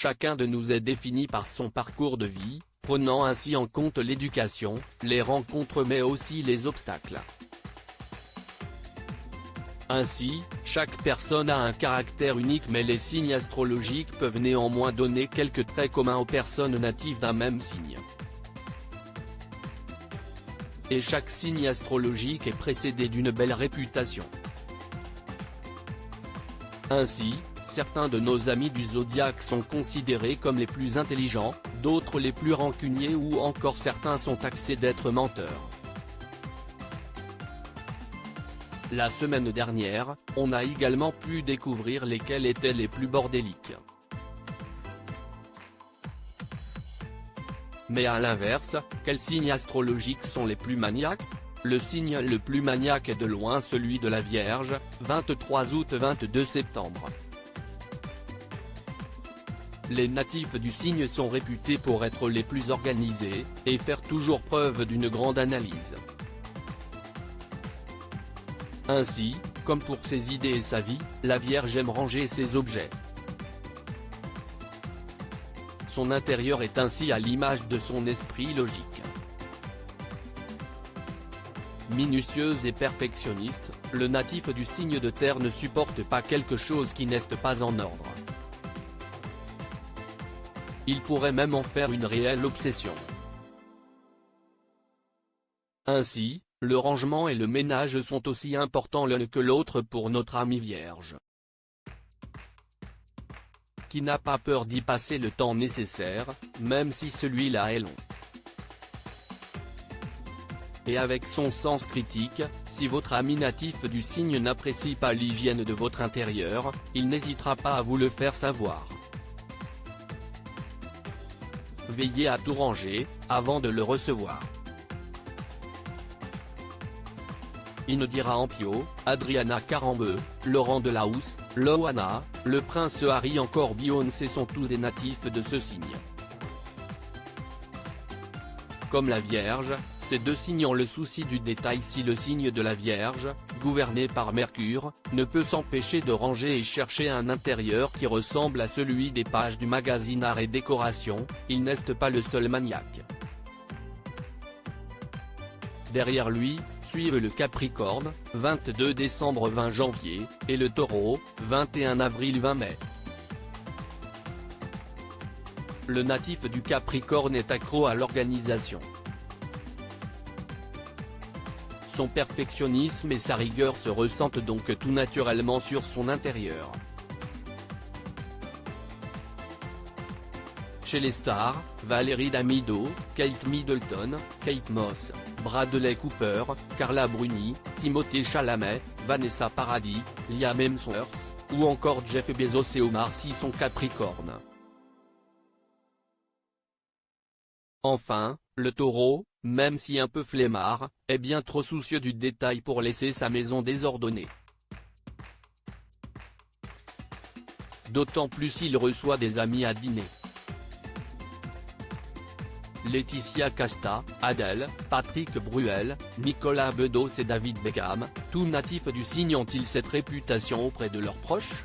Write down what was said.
chacun de nous est défini par son parcours de vie, prenant ainsi en compte l'éducation, les rencontres mais aussi les obstacles. Ainsi, chaque personne a un caractère unique mais les signes astrologiques peuvent néanmoins donner quelques traits communs aux personnes natives d'un même signe. Et chaque signe astrologique est précédé d'une belle réputation. Ainsi, certains de nos amis du zodiaque sont considérés comme les plus intelligents, d'autres les plus rancuniers ou encore certains sont taxés d'être menteurs. La semaine dernière, on a également pu découvrir lesquels étaient les plus bordéliques. Mais à l'inverse, quels signes astrologiques sont les plus maniaques? Le signe le plus maniaque est de loin celui de la Vierge, 23 août 22 septembre. Les natifs du signe sont réputés pour être les plus organisés, et faire toujours preuve d'une grande analyse. Ainsi, comme pour ses idées et sa vie, la Vierge aime ranger ses objets. Son intérieur est ainsi à l'image de son esprit logique. Minutieuse et perfectionniste, le natif du signe de terre ne supporte pas quelque chose qui n'est pas en ordre. Il pourrait même en faire une réelle obsession. Ainsi, le rangement et le ménage sont aussi importants l'un que l'autre pour notre ami Vierge, qui n'a pas peur d'y passer le temps nécessaire, même si celui-là est long. Et avec son sens critique, si votre ami natif du signe n'apprécie pas l'hygiène de votre intérieur, il n'hésitera pas à vous le faire savoir. Veillez à tout ranger, avant de le recevoir. Indira Ampio, Adriana Carambeu, Laurent Delahousse, Loana, le prince Harry encore Beyoncé sont tous des natifs de ce signe. Comme la Vierge, ces deux signes ont le souci du détail. Si le signe de la Vierge, gouverné par Mercure, ne peut s'empêcher de ranger et chercher un intérieur qui ressemble à celui des pages du magazine Art et Décoration, il n'est pas le seul maniaque. Derrière lui, suivent le Capricorne, 22 décembre 20 janvier, et le Taureau, 21 avril 20 mai. Le natif du Capricorne est accro à l'organisation. Son perfectionnisme et sa rigueur se ressentent donc tout naturellement sur son intérieur. Chez les stars, Valérie Damido, Kate Middleton, Kate Moss, Bradley Cooper, Carla Bruni, Timothée Chalamet, Vanessa Paradis, Liam Hemsworth, ou encore Jeff Bezos et Omar Sy sont Capricorne. Enfin, le Taureau, même si un peu flemmard, est bien trop soucieux du détail pour laisser sa maison désordonnée. D'autant plus s'il reçoit des amis à dîner. Laetitia Casta, Adèle, Patrick Bruel, Nicolas Bedos et David Beckham, tous natifs du signe ont-ils cette réputation auprès de leurs proches?